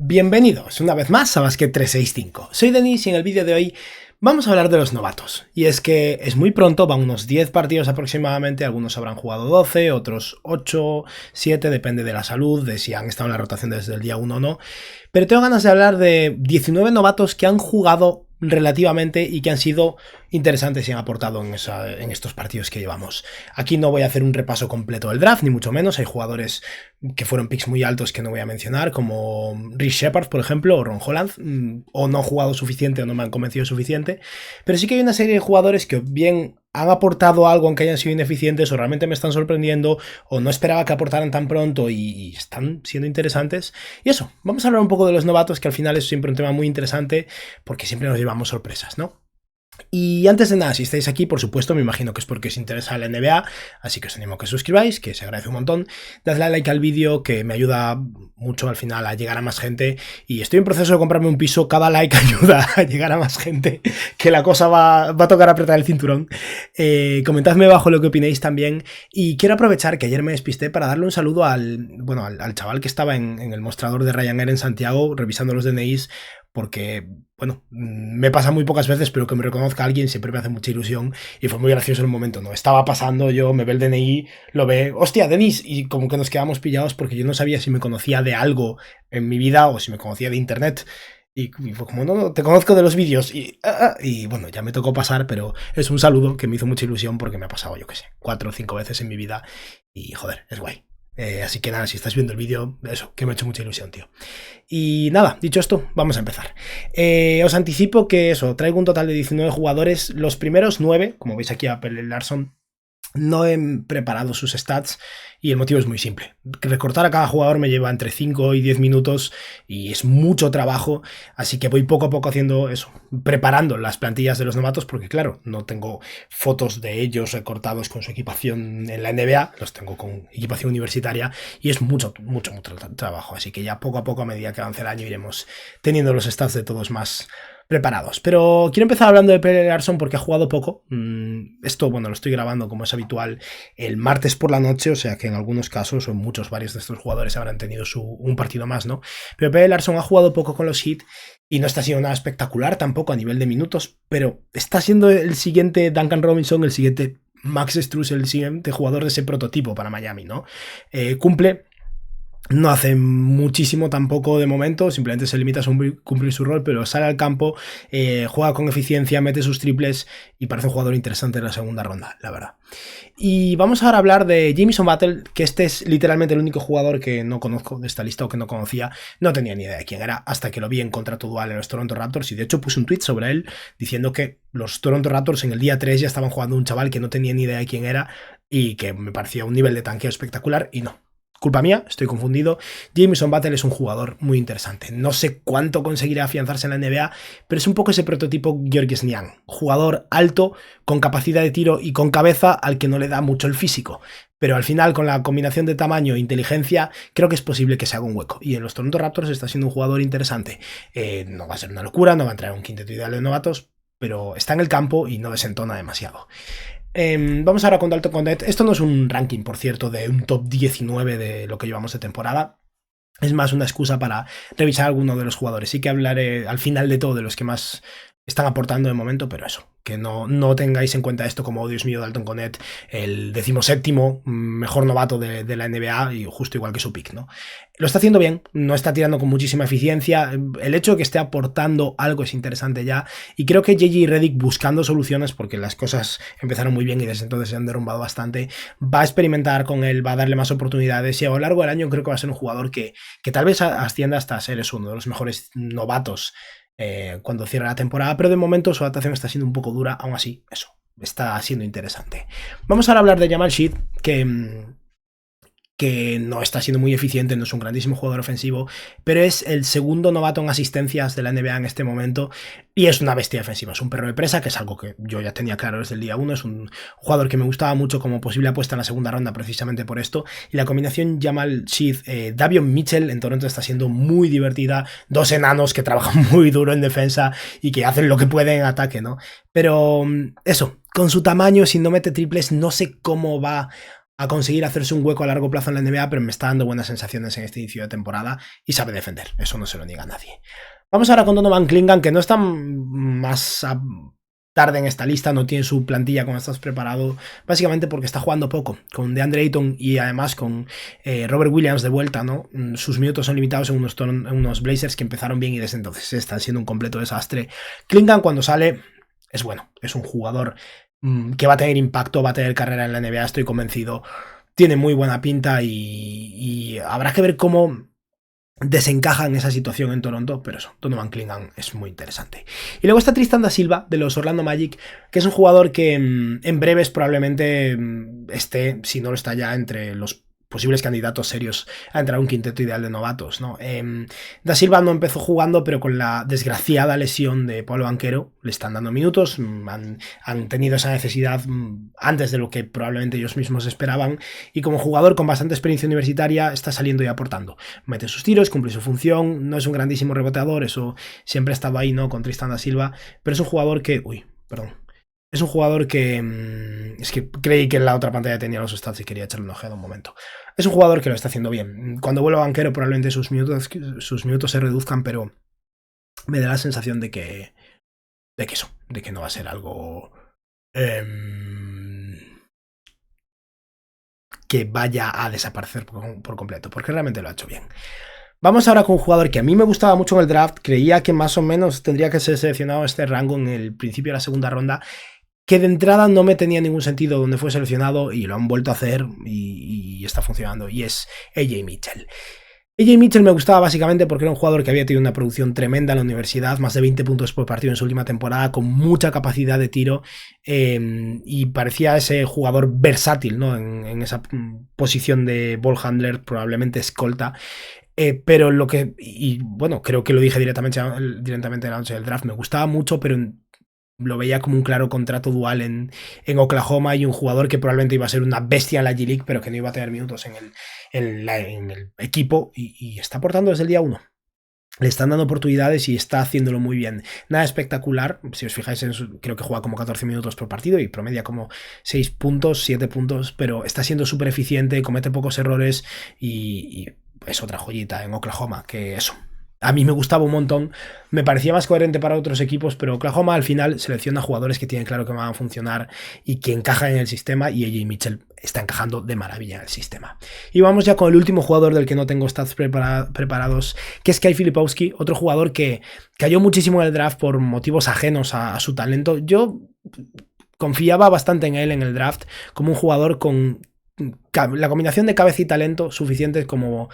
Bienvenidos una vez más a Basket 365. Soy Denis y en el vídeo de hoy vamos a hablar de los novatos. Y es que es muy pronto, van unos 10 partidos aproximadamente, algunos habrán jugado 12, otros 8, 7, depende de la salud, de si han estado en la rotación desde el día 1 o no. Pero tengo ganas de hablar de 19 novatos que han jugado relativamente y que han sido interesantes y han aportado en estos partidos que llevamos. Aquí no voy a hacer un repaso completo del draft, ni mucho menos. Hay jugadores que fueron picks muy altos que no voy a mencionar, como Rich Shepard, por ejemplo, o Ron Holland, o no han jugado suficiente o no me han convencido suficiente. Pero sí que hay una serie de jugadores que bien han aportado algo aunque hayan sido ineficientes, o realmente me están sorprendiendo, o no esperaba que aportaran tan pronto y están siendo interesantes. Y eso, vamos a hablar un poco de los novatos, que al final es siempre un tema muy interesante porque siempre nos llevamos sorpresas, ¿no? Y antes de nada, si estáis aquí, por supuesto, me imagino que es porque os interesa la NBA, así que os animo a que os suscribáis, que se agradece un montón. Dadle a like al vídeo, que me ayuda mucho al final a llegar a más gente. Y estoy en proceso de comprarme un piso, cada like ayuda a llegar a más gente, que la cosa va a tocar apretar el cinturón. Comentadme abajo lo que opinéis también. Y quiero aprovechar que ayer me despisté para darle un saludo al chaval que estaba en el mostrador de Ryanair en Santiago, revisando los DNIs, porque, bueno, me pasa muy pocas veces, pero que me reconozca a alguien siempre me hace mucha ilusión y fue muy gracioso en el momento, ¿no? Estaba pasando, yo me ve el DNI, lo ve, hostia, Denis, y como que nos quedamos pillados porque yo no sabía si me conocía de algo en mi vida o si me conocía de internet. Y fue como, no, te conozco de los vídeos. Y bueno, ya me tocó pasar, pero es un saludo que me hizo mucha ilusión porque me ha pasado, yo qué sé, 4 o 5 veces en mi vida y, joder, es guay. Así que nada, si estás viendo el vídeo, eso, que me ha hecho mucha ilusión, tío. Y nada, dicho esto, vamos a empezar. Os anticipo que eso, traigo un total de 19 jugadores. Los primeros 9, como veis aquí a Pelle Larsson, no he preparado sus stats y el motivo es muy simple. Recortar a cada jugador me lleva entre 5 y 10 minutos y es mucho trabajo, así que voy poco a poco haciendo eso, preparando las plantillas de los novatos, porque claro, no tengo fotos de ellos recortados con su equipación en la NBA, los tengo con equipación universitaria y es mucho trabajo, así que ya poco a poco, a medida que avance el año, iremos teniendo los stats de todos más preparados. Pero quiero empezar hablando de Pelle Larsson porque ha jugado poco. Esto, bueno, lo estoy grabando como es habitual el martes por la noche, o sea que en algunos casos, o en muchos, varios de estos jugadores habrán tenido un partido más, ¿no? Pero Pelle Larsson ha jugado poco con los Heat y no está siendo nada espectacular tampoco a nivel de minutos, pero está siendo el siguiente Duncan Robinson, el siguiente Max Strus, el siguiente jugador de ese prototipo para Miami, ¿no? Cumple. No hace muchísimo tampoco de momento, simplemente se limita a cumplir su rol, pero sale al campo, juega con eficiencia, mete sus triples y parece un jugador interesante en la segunda ronda, la verdad. Y vamos ahora a hablar de Jamison Battle, que este es literalmente el único jugador que no conozco de esta lista o que no conocía, no tenía ni idea de quién era hasta que lo vi en contrato dual en los Toronto Raptors y de hecho puse un tweet sobre él diciendo que los Toronto Raptors en el día 3 ya estaban jugando un chaval que no tenía ni idea de quién era y que me parecía un nivel de tanqueo espectacular y no. Culpa mía, estoy confundido. Jamison Battle es un jugador muy interesante. No sé cuánto conseguirá afianzarse en la NBA, pero es un poco ese prototipo Georges Niang. Jugador alto, con capacidad de tiro y con cabeza al que no le da mucho el físico. Pero al final, con la combinación de tamaño e inteligencia, creo que es posible que se haga un hueco. Y en los Toronto Raptors está siendo un jugador interesante. No va a ser una locura, no va a entrar en un quinteto ideal de novatos, pero está en el campo y no desentona demasiado. Vamos ahora con Dalton Knecht. Esto no es un ranking, por cierto, de un top 19 de lo que llevamos de temporada. Es más una excusa para revisar alguno de los jugadores. Sí que hablaré al final de todo de los que más están aportando de momento, pero eso, que no tengáis en cuenta esto como, oh, Dios mío, Dalton Knecht, el 17º mejor novato de la NBA y justo igual que su pick, ¿no? Lo está haciendo bien, no está tirando con muchísima eficiencia, el hecho de que esté aportando algo es interesante ya, y creo que JJ Redick, buscando soluciones, porque las cosas empezaron muy bien y desde entonces se han derrumbado bastante, va a experimentar con él, va a darle más oportunidades y a lo largo del año creo que va a ser un jugador que tal vez ascienda hasta ser uno de los mejores novatos cuando cierre la temporada, pero de momento su adaptación está siendo un poco dura, aún así, eso, está siendo interesante. Vamos ahora a hablar de Jamal Shead, que no está siendo muy eficiente, no es un grandísimo jugador ofensivo, pero es el segundo novato en asistencias de la NBA en este momento y es una bestia defensiva, es un perro de presa, que es algo que yo ya tenía claro desde el día 1, es un jugador que me gustaba mucho como posible apuesta en la segunda ronda precisamente por esto, y la combinación Jamal Shead, Davion Mitchell en Toronto está siendo muy divertida, dos enanos que trabajan muy duro en defensa y que hacen lo que pueden en ataque, ¿no? Pero eso, con su tamaño, si no mete triples, no sé cómo va a conseguir hacerse un hueco a largo plazo en la NBA, pero me está dando buenas sensaciones en este inicio de temporada y sabe defender, eso no se lo niega a nadie. Vamos ahora con Donovan Clingan, que no está más tarde en esta lista, no tiene su plantilla como estás preparado, básicamente porque está jugando poco, con DeAndre Ayton y además con Robert Williams de vuelta, ¿no? Sus minutos son limitados en unos Blazers que empezaron bien y desde entonces están siendo un completo desastre. Clingan cuando sale es bueno, es un jugador que va a tener impacto, va a tener carrera en la NBA, estoy convencido, tiene muy buena pinta y habrá que ver cómo desencaja en esa situación en Toronto, pero eso, Donovan Clingan es muy interesante. Y luego está Tristan da Silva, de los Orlando Magic, que es un jugador que en breves probablemente esté, si no lo está ya, entre los posibles candidatos serios a entrar a un quinteto ideal de novatos, ¿no? Da Silva no empezó jugando, pero con la desgraciada lesión de Paolo Banchero le están dando minutos, han tenido esa necesidad antes de lo que probablemente ellos mismos esperaban, y como jugador con bastante experiencia universitaria está saliendo y aportando. Mete sus tiros, cumple su función, no es un grandísimo reboteador, eso siempre ha estado ahí, ¿no? Con Tristan da Silva, pero es un jugador que... Es un jugador que... Es que creí que en la otra pantalla tenía los stats y quería echarle un ojeado un momento. Es un jugador que lo está haciendo bien. Cuando vuelva Banchero probablemente sus minutos se reduzcan, pero me da la sensación de que no va a ser algo que vaya a desaparecer por completo, porque realmente lo ha hecho bien. Vamos ahora con un jugador que a mí me gustaba mucho en el draft, creía que más o menos tendría que ser seleccionado a este rango en el principio de la segunda ronda, que de entrada no me tenía ningún sentido donde fue seleccionado y lo han vuelto a hacer y está funcionando, y es AJ Mitchell. AJ Mitchell me gustaba básicamente porque era un jugador que había tenido una producción tremenda en la universidad, más de 20 puntos por partido en su última temporada, con mucha capacidad de tiro, y parecía ese jugador versátil, ¿no? En esa posición de ball handler, probablemente escolta. Pero lo que, y bueno, creo que lo dije directamente en la noche del draft, me gustaba mucho, pero lo veía como un claro contrato dual en Oklahoma, y un jugador que probablemente iba a ser una bestia en la G-League, pero que no iba a tener minutos en el equipo, y está aportando desde el día 1. Le están dando oportunidades y está haciéndolo muy bien. Nada espectacular, si os fijáis, creo que juega como 14 minutos por partido y promedia como 6 puntos, 7 puntos, pero está siendo súper eficiente, comete pocos errores y es otra joyita en Oklahoma, que eso. A mí me gustaba un montón, me parecía más coherente para otros equipos, pero Oklahoma al final selecciona jugadores que tienen claro que van a funcionar y que encajan en el sistema, y AJ Mitchell está encajando de maravilla en el sistema. Y vamos ya con el último jugador del que no tengo stats preparados, que es Kyle Filipowski, otro jugador que cayó muchísimo en el draft por motivos ajenos a su talento. Yo confiaba bastante en él en el draft como un jugador con la combinación de cabeza y talento suficientes como...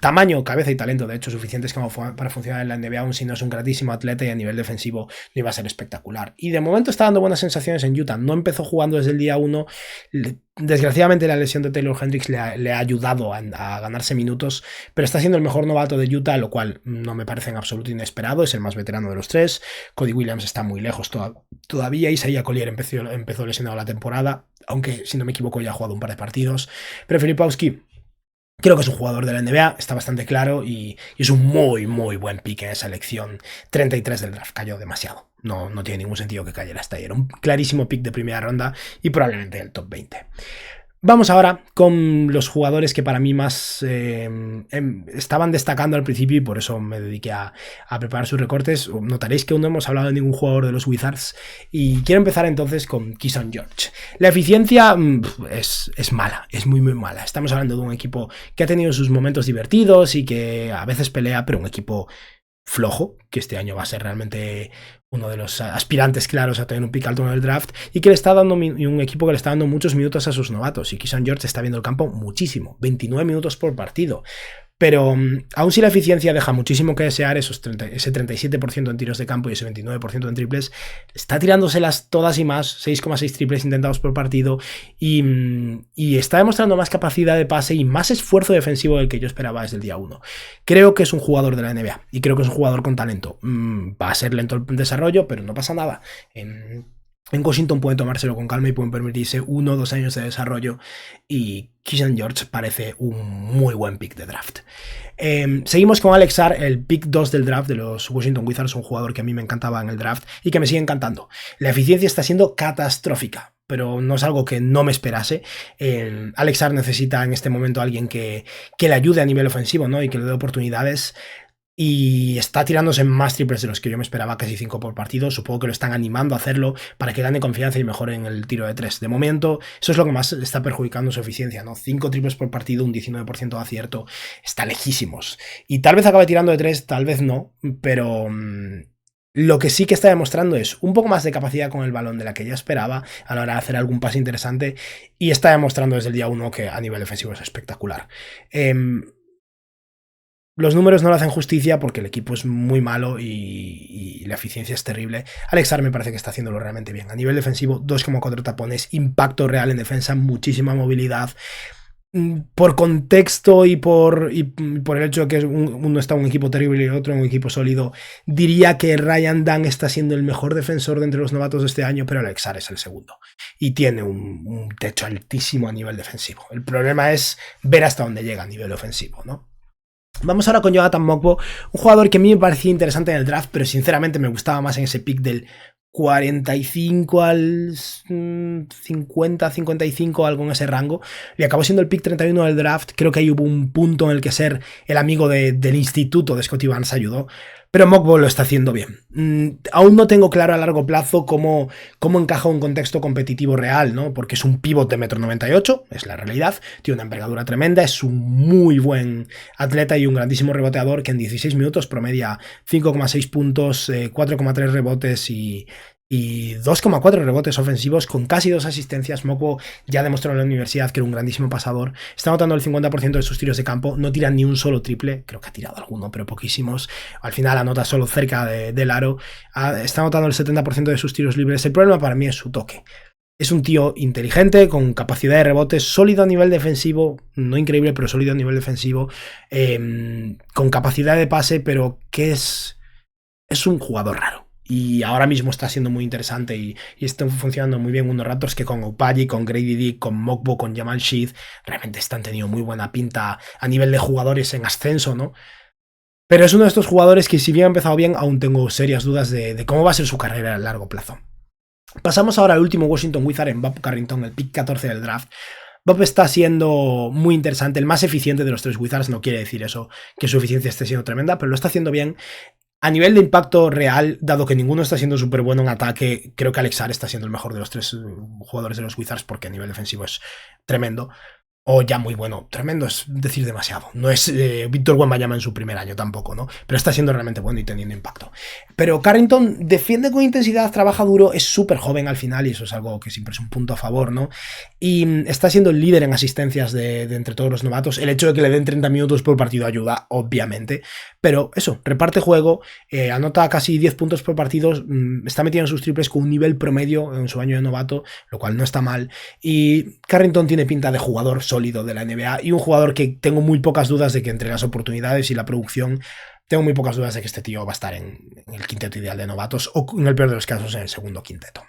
Tamaño, cabeza y talento, de hecho, suficientes como para funcionar en la NBA, aun si no es un grandísimo atleta, y a nivel defensivo no iba a ser espectacular. Y de momento está dando buenas sensaciones en Utah. No empezó jugando desde el día 1. Desgraciadamente la lesión de Taylor Hendricks le ha ayudado a ganarse minutos, pero está siendo el mejor novato de Utah, lo cual no me parece en absoluto inesperado. Es el más veterano de los tres. Cody Williams está muy lejos todavía. Isaiah Collier empezó lesionado la temporada, aunque si no me equivoco ya ha jugado un par de partidos. Pero Filipowski creo que es un jugador de la NBA, está bastante claro, y es un muy, muy buen pick en esa elección 33 del draft. Cayó demasiado. No tiene ningún sentido que cayera hasta ahí. Era un clarísimo pick de primera ronda y probablemente el top 20. Vamos ahora con los jugadores que para mí más estaban destacando al principio, y por eso me dediqué a preparar sus recortes. Notaréis que aún no hemos hablado de ningún jugador de los Wizards, y quiero empezar entonces con Keyshawn George. La eficiencia es mala, es muy muy mala. Estamos hablando de un equipo que ha tenido sus momentos divertidos y que a veces pelea, pero un equipo flojo, que este año va a ser realmente uno de los aspirantes claros a tener un pick alto en el draft, y que le está dando un equipo que le está dando muchos minutos a sus novatos. Y Keyshawn George está viendo el campo muchísimo, 29 minutos por partido. Pero aun si la eficiencia deja muchísimo que desear, ese 37% en tiros de campo y ese 29% en triples, está tirándoselas todas y más, 6,6 triples intentados por partido, y está demostrando más capacidad de pase y más esfuerzo defensivo del que yo esperaba desde el día 1. Creo que es un jugador de la NBA y creo que es un jugador con talento. Va a ser lento el desarrollo, pero no pasa nada. En Washington pueden tomárselo con calma y pueden permitirse 1 o 2 años de desarrollo, y Keyshawn George parece un muy buen pick de draft. Seguimos con Alex Sarr, el pick 2 del draft de los Washington Wizards, un jugador que a mí me encantaba en el draft y que me sigue encantando. La eficiencia está siendo catastrófica. pero no es algo que no me esperase. Alex Sarr necesita en este momento a alguien que le ayude a nivel ofensivo, ¿no? Y que le dé oportunidades. Y está tirándose más triples de los que yo me esperaba, casi 5 por partido. Supongo que lo están animando a hacerlo para que gane confianza y mejore en el tiro de 3. De momento, eso es lo que más está perjudicando su eficiencia, ¿no? 5 triples por partido, un 19% de acierto, está lejísimos. Y tal vez acabe tirando de 3, tal vez no, pero lo que sí que está demostrando es un poco más de capacidad con el balón de la que yo esperaba a la hora de hacer algún pase interesante, y está demostrando desde el día 1 que a nivel defensivo es espectacular. Los números no le hacen justicia porque el equipo es muy malo y la eficiencia es terrible. Alex Sarr me parece que está haciéndolo realmente bien. A nivel defensivo, 2,4 tapones, impacto real en defensa, muchísima movilidad. Por contexto y por el hecho de que uno está un equipo terrible y el otro un equipo sólido, diría que Ryan Dunn está siendo el mejor defensor de entre los novatos de este año, pero Alex Sarr es el segundo. Y tiene un techo altísimo a nivel defensivo. El problema es ver hasta dónde llega a nivel ofensivo, ¿no? Vamos ahora con Jonathan Mokbo, un jugador que a mí me parecía interesante en el draft, pero sinceramente me gustaba más en ese pick del 45 al 50, 55, algo en ese rango. Y acabó siendo el pick 31 del draft. Creo que ahí hubo un punto en el que ser el amigo del instituto de Scottie Barnes ayudó. Pero Mokbo lo está haciendo bien. Aún no tengo claro a largo plazo cómo encaja un contexto competitivo real, ¿no? Porque es un pívot de 1,98 m, es la realidad. Tiene una envergadura tremenda, es un muy buen atleta y un grandísimo reboteador que en 16 minutos promedia 5,6 puntos, 4,3 rebotes y 2,4 rebotes ofensivos con casi 2 asistencias. Mokbo ya demostró en la universidad que era un grandísimo pasador. Está anotando el 50% de sus tiros de campo. No tira ni un solo triple. Creo que ha tirado alguno, pero poquísimos. Al final anota solo cerca del aro. Está anotando el 70% de sus tiros libres. El problema para mí es su toque. Es un tío inteligente, con capacidad de rebotes, sólido a nivel defensivo, no increíble, pero sólido a nivel defensivo, con capacidad de pase, pero que es un jugador raro. Y ahora mismo está siendo muy interesante y están funcionando muy bien unos Raptors que con Okpagi, con Grady Dick, con Mokbo, con Jamal Sheath, realmente están teniendo muy buena pinta a nivel de jugadores en ascenso, ¿no? Pero es uno de estos jugadores que, si bien ha empezado bien, aún tengo serias dudas de cómo va a ser su carrera a largo plazo. Pasamos ahora al último Washington Wizard, en Bob Carrington, el pick 14 del draft. Bob está siendo muy interesante, el más eficiente de los 3 Wizards. No quiere decir eso que su eficiencia esté siendo tremenda, pero lo está haciendo bien. A nivel de impacto real, dado que ninguno está siendo súper bueno en ataque, creo que Alex Sarr está siendo el mejor de los 3 jugadores de los Wizards, porque a nivel defensivo es tremendo. O ya muy bueno. Tremendo es decir demasiado. No es Víctor Wembanyama en su primer año tampoco, ¿no? Pero está siendo realmente bueno y teniendo impacto. Pero Carrington defiende con intensidad, trabaja duro, es súper joven al final y eso es algo que siempre es un punto a favor, ¿no? Y está siendo el líder en asistencias de entre todos los novatos. El hecho de que le den 30 minutos por partido ayuda, obviamente. Pero eso, reparte juego, anota casi 10 puntos por partido, está metido en sus triples con un nivel promedio en su año de novato, lo cual no está mal. Y Carrington tiene pinta de jugador sólido de la NBA y un jugador que tengo muy pocas dudas de que entre las oportunidades y la producción, tengo muy pocas dudas de que este tío va a estar en el quinteto ideal de novatos o, en el peor de los casos, en el segundo quinteto.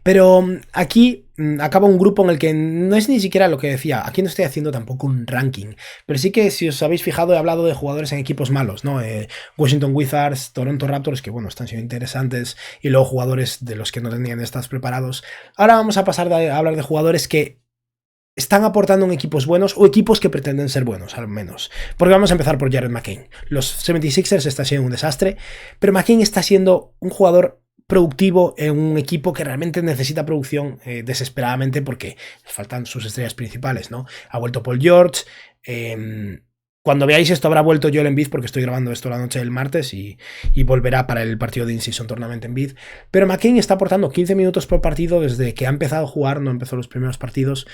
Pero aquí acaba un grupo en el que no es ni siquiera lo que decía. Aquí no estoy haciendo tampoco un ranking, pero sí que, si os habéis fijado, he hablado de jugadores en equipos malos, ¿no? Washington Wizards, Toronto Raptors, que bueno, están siendo interesantes, y luego jugadores de los que no tenían estos preparados. Ahora vamos a pasar a hablar de jugadores que están aportando en equipos buenos o equipos que pretenden ser buenos, al menos. Porque vamos a empezar por Jared McCain. Los 76ers está siendo un desastre, pero McCain está siendo un jugador productivo en un equipo que realmente necesita producción desesperadamente, porque faltan sus estrellas principales, ¿no? Ha vuelto Paul George. Cuando veáis esto habrá vuelto Joel Embiid, porque estoy grabando esto la noche del martes y volverá para el partido de In-Season Tournament Embiid. Pero McCain está aportando 15 minutos por partido desde que ha empezado a jugar, no empezó los primeros partidos,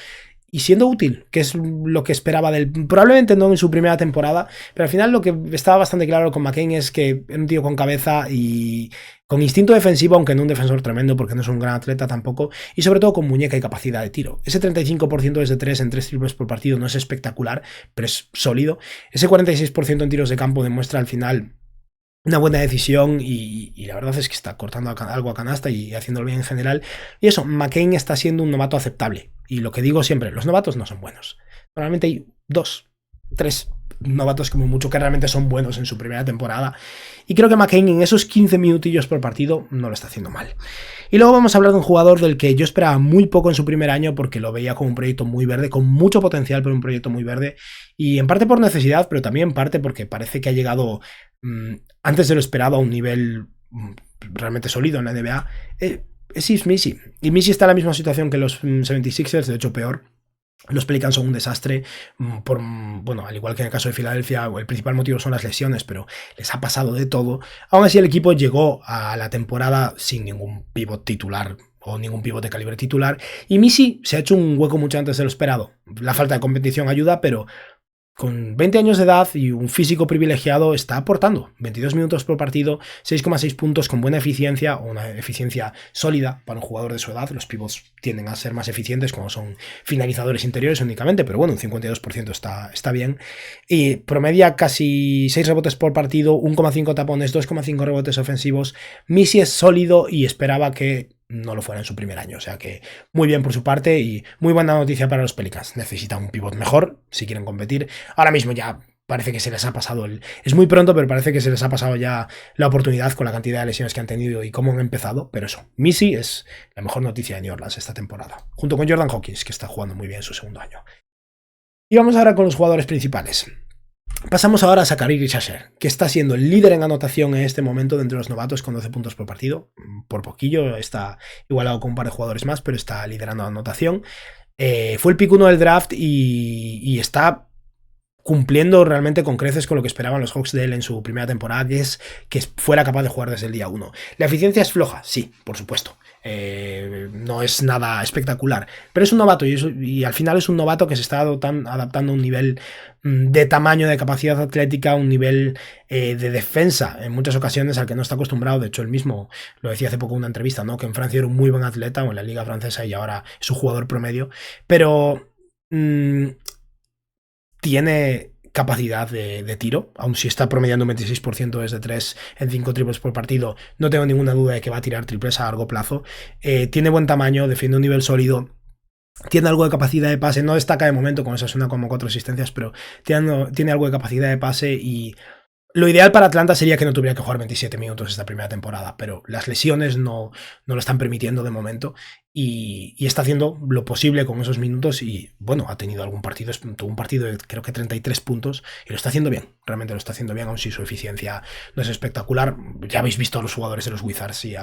y siendo útil, que es lo que esperaba de él. Probablemente no en su primera temporada, pero al final lo que estaba bastante claro con McCain es que era un tío con cabeza y con instinto defensivo, aunque no un defensor tremendo, porque no es un gran atleta tampoco, y sobre todo con muñeca y capacidad de tiro. Ese 35% desde 3 en 3 triples por partido no es espectacular, pero es sólido. Ese 46% en tiros de campo demuestra al final una buena decisión y la verdad es que está cortando algo a canasta y haciéndolo bien en general. Y eso, McCain está siendo un novato aceptable. Y lo que digo siempre, los novatos no son buenos. Normalmente hay 2, 3 novatos como mucho que realmente son buenos en su primera temporada. Y creo que McCain en esos 15 minutillos por partido no lo está haciendo mal. Y luego vamos a hablar de un jugador del que yo esperaba muy poco en su primer año porque lo veía como un proyecto muy verde, con mucho potencial, pero un proyecto muy verde. Y en parte por necesidad, pero también en parte porque parece que ha llegado antes de lo esperado a un nivel realmente sólido en la NBA. Es Missy. Y Missy está en la misma situación que los 76ers, de hecho peor. Los Pelicans son un desastre, bueno, al igual que en el caso de Filadelfia, el principal motivo son las lesiones, pero les ha pasado de todo. Aún así el equipo llegó a la temporada sin ningún pívot titular o ningún pívot de calibre titular, y Missy se ha hecho un hueco mucho antes de lo esperado. La falta de competición ayuda, pero con 20 años de edad y un físico privilegiado está aportando 22 minutos por partido, 6,6 puntos con buena eficiencia, o una eficiencia sólida para un jugador de su edad. Los pivots tienden a ser más eficientes cuando son finalizadores interiores únicamente, pero bueno, un 52% está bien. Y promedia casi 6 rebotes por partido, 1,5 tapones, 2,5 rebotes ofensivos. Missy es sólido y esperaba que no lo fuera en su primer año, o sea que muy bien por su parte y muy buena noticia para los Pelicans. Necesitan un pivot mejor si quieren competir. Ahora mismo ya parece que se les ha pasado es muy pronto, pero parece que se les ha pasado ya la oportunidad con la cantidad de lesiones que han tenido y cómo han empezado, pero eso, Missy es la mejor noticia de New Orleans esta temporada, junto con Jordan Hawkins, que está jugando muy bien en su segundo año. Y vamos ahora con los jugadores principales. Pasamos ahora a Zaccharie Richacher, que está siendo el líder en anotación en este momento de entre los novatos con 12 puntos por partido. Por poquillo, está igualado con un par de jugadores más, pero está liderando la anotación. Fue el pick 1 del draft y está cumpliendo realmente con creces con lo que esperaban los Hawks de él en su primera temporada, que es que fuera capaz de jugar desde el día 1. La eficiencia es floja, sí, por supuesto. No es nada espectacular, pero es un novato y al final es un novato que se está adaptando a un nivel de tamaño, de capacidad atlética, un nivel de defensa en muchas ocasiones al que no está acostumbrado. De hecho, él mismo lo decía hace poco en una entrevista, ¿no? Que en Francia era un muy buen atleta o en la liga francesa y ahora es un jugador promedio, pero tiene capacidad de tiro, aun si está promediando un 26% desde 3 en 5 triples por partido, no tengo ninguna duda de que va a tirar triples a largo plazo. Tiene buen tamaño, defiende un nivel sólido, tiene algo de capacidad de pase, no destaca de momento con esas 1,4 asistencias, pero tiene algo de capacidad de pase y lo ideal para Atlanta sería que no tuviera que jugar 27 minutos esta primera temporada, pero las lesiones no lo están permitiendo de momento y está haciendo lo posible con esos minutos y bueno, ha tenido tuvo un partido de creo que 33 puntos y lo está haciendo bien, realmente lo está haciendo bien, aun si su eficiencia no es espectacular. Ya habéis visto a los jugadores de los Wizards y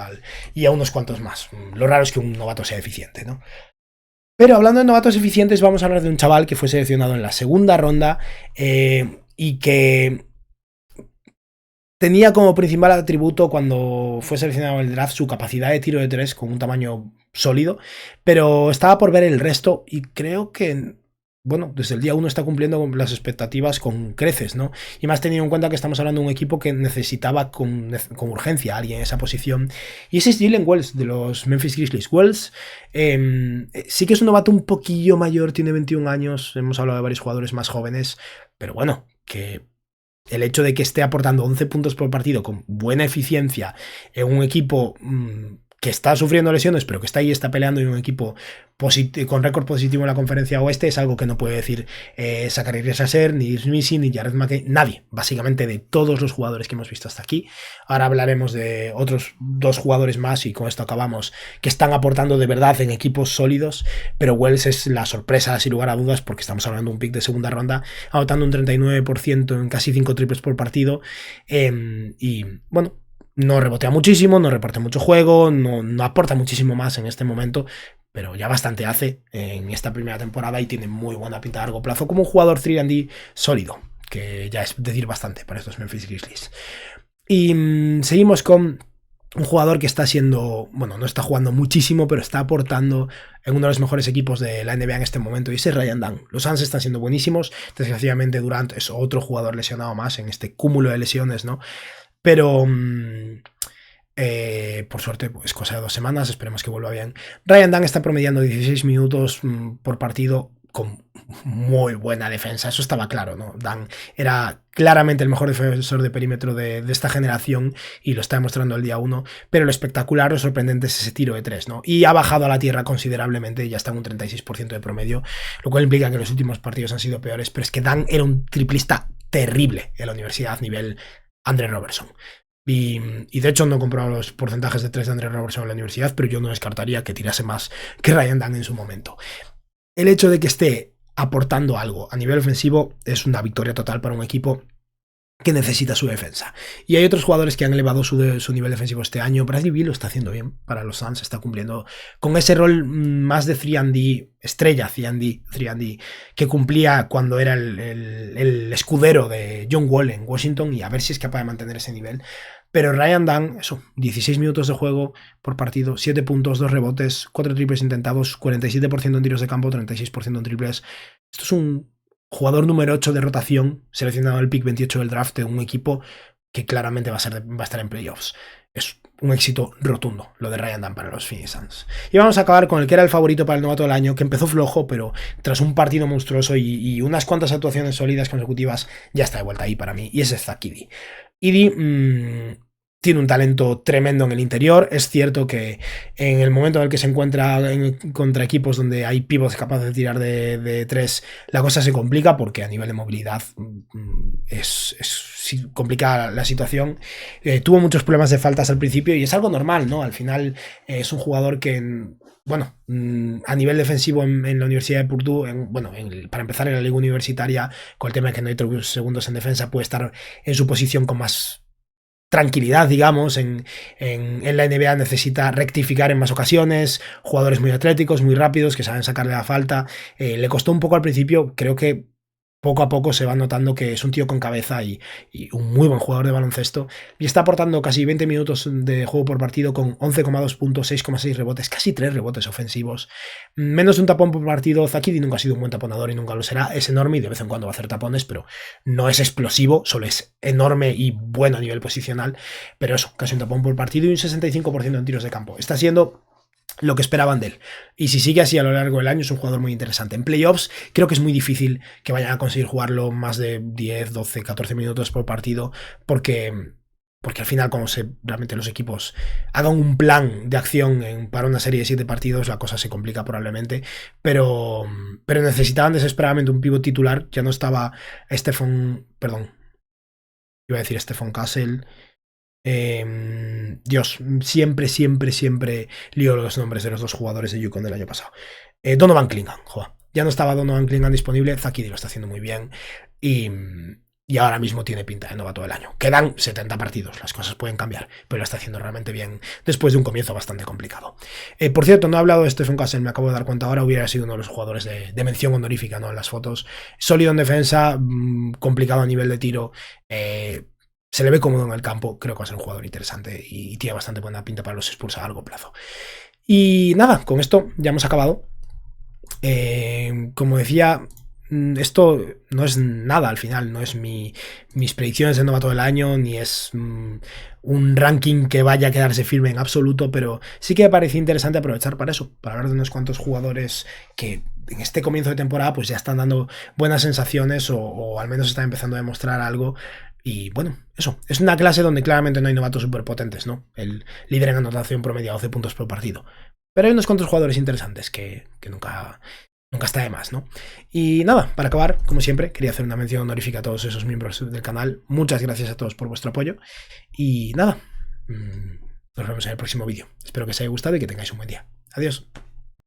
a unos cuantos más. Lo raro es que un novato sea eficiente, ¿no? Pero hablando de novatos eficientes, vamos a hablar de un chaval que fue seleccionado en la segunda ronda y que tenía como principal atributo cuando fue seleccionado en el draft su capacidad de tiro de 3 con un tamaño sólido, pero estaba por ver el resto y creo que, bueno, desde el día 1 está cumpliendo con las expectativas con creces, ¿no? Y más teniendo en cuenta que estamos hablando de un equipo que necesitaba con urgencia a alguien en esa posición. Y ese es Jalen Wells, de los Memphis Grizzlies. Wells sí que es un novato un poquillo mayor, tiene 21 años, hemos hablado de varios jugadores más jóvenes, pero bueno, que el hecho de que esté aportando 11 puntos por partido con buena eficiencia en un equipo que está sufriendo lesiones, pero que está ahí, está peleando en un equipo con récord positivo en la conferencia oeste, es algo que no puede decir Zaccharie Richacher, ni Missy, ni Jared McCain, nadie, básicamente de todos los jugadores que hemos visto hasta aquí. Ahora hablaremos de otros 2 jugadores más y con esto acabamos, que están aportando de verdad en equipos sólidos, pero Wells es la sorpresa sin lugar a dudas porque estamos hablando de un pick de segunda ronda, anotando un 39% en casi 5 triples por partido y bueno, no rebotea muchísimo, no reparte mucho juego, no aporta muchísimo más en este momento, pero ya bastante hace en esta primera temporada y tiene muy buena pinta a largo plazo como un jugador 3&D sólido, que ya es decir bastante para estos Memphis Grizzlies. Y seguimos con un jugador que está siendo, bueno, no está jugando muchísimo, pero está aportando en uno de los mejores equipos de la NBA en este momento, y ese es Ryan Dunn. Los Suns están siendo buenísimos, desgraciadamente Durant es otro jugador lesionado más en este cúmulo de lesiones, ¿no? Pero por suerte es cosa de 2 semanas, esperemos que vuelva bien. Ryan Dunn está promediando 16 minutos por partido con muy buena defensa, eso estaba claro, ¿no? Dunn era claramente el mejor defensor de perímetro de esta generación y lo está demostrando el día 1, pero lo espectacular o sorprendente es ese tiro de 3, ¿no? Y ha bajado a la tierra considerablemente, ya está en un 36% de promedio, lo cual implica que los últimos partidos han sido peores, pero es que Dunn era un triplista terrible en la universidad nivel Andre Robertson. Y de hecho no he comprado los porcentajes de 3 de Andre Robertson en la universidad, pero yo no descartaría que tirase más que Ryan Dunn en su momento. El hecho de que esté aportando algo a nivel ofensivo es una victoria total para un equipo que necesita su defensa. Y hay otros jugadores que han elevado su nivel defensivo este año. Bradley Beal lo está haciendo bien para los Suns, está cumpliendo con ese rol más de 3&D, estrella 3&D, que cumplía cuando era el escudero de John Wall en Washington, y a ver si es capaz de mantener ese nivel. Pero Ryan Dunn, eso, 16 minutos de juego por partido, 7 puntos, 2 rebotes, 4 triples intentados, 47% en tiros de campo, 36% en triples. Esto es un jugador número 8 de rotación, seleccionado en el pick 28 del draft de un equipo que claramente va a estar en playoffs. Es un éxito rotundo lo de Ryan Dunn para los Phoenix Suns. Y vamos a acabar con el que era el favorito para el novato del año, que empezó flojo, pero tras un partido monstruoso y unas cuantas actuaciones sólidas consecutivas, ya está de vuelta ahí para mí, y ese es Zach Edey. Edey tiene un talento tremendo en el interior. Es cierto que en el momento en el que se encuentra contra equipos donde hay pivots capaces de tirar de 3, la cosa se complica, porque a nivel de movilidad complica la situación. Tuvo muchos problemas de faltas al principio y es algo normal, ¿no? Al final es un jugador que, bueno, a nivel defensivo en la Universidad de Purdue, para empezar en la liga universitaria, con el tema de que no hay 3 segundos en defensa, puede estar en su posición con más tranquilidad, digamos. En la NBA necesita rectificar en más ocasiones, jugadores muy atléticos, muy rápidos, que saben sacarle la falta. Le costó un poco al principio, creo que poco a poco se va notando que es un tío con cabeza y un muy buen jugador de baloncesto, y está aportando casi 20 minutos de juego por partido con 11,2 puntos, 6,6 rebotes, casi 3 rebotes ofensivos, menos de un tapón por partido. Zach Edey nunca ha sido un buen taponador y nunca lo será. Es enorme y de vez en cuando va a hacer tapones, pero no es explosivo, solo es enorme y bueno a nivel posicional. Pero eso, casi un tapón por partido y un 65% en tiros de campo. Está siendo lo que esperaban de él, y si sigue así a lo largo del año es un jugador muy interesante. En playoffs creo que es muy difícil que vayan a conseguir jugarlo más de 10, 12, 14 minutos por partido, porque al final, como realmente los equipos hagan un plan de acción para una serie de 7 partidos, la cosa se complica probablemente, pero necesitaban desesperadamente un pívot titular. Ya no estaba Stephen Castle. Dios, siempre lío los nombres de los 2 jugadores de UConn del año pasado. Donovan Clingan, joder. Ya no estaba Donovan Clingan disponible. Zach Edey lo está haciendo muy bien y ahora mismo tiene pinta de novato del año. Quedan 70 partidos, las cosas pueden cambiar, pero lo está haciendo realmente bien después de un comienzo bastante complicado. Por cierto, no he hablado de Stephen Castle, me acabo de dar cuenta ahora. Hubiera sido uno de los jugadores de mención honorífica, ¿no? En las fotos. Sólido en defensa, complicado a nivel de tiro, se le ve cómodo en el campo. Creo que va a ser un jugador interesante y tiene bastante buena pinta para los Spurs a largo plazo. Y nada, con esto ya hemos acabado. Como decía, esto no es nada al final, no es mis predicciones de novato del año, ni es un ranking que vaya a quedarse firme en absoluto, pero sí que me parece interesante aprovechar para eso, para hablar de unos cuantos jugadores que en este comienzo de temporada pues ya están dando buenas sensaciones o al menos están empezando a demostrar algo. Y bueno, eso, es una clase donde claramente no hay novatos súper potentes, ¿no? El líder en anotación promedia 12 puntos por partido. Pero hay unos cuantos jugadores interesantes que nunca está de más, ¿no? Y nada, para acabar, como siempre, quería hacer una mención honorífica a todos esos miembros del canal. Muchas gracias a todos por vuestro apoyo. Y nada, nos vemos en el próximo vídeo. Espero que os haya gustado y que tengáis un buen día. Adiós.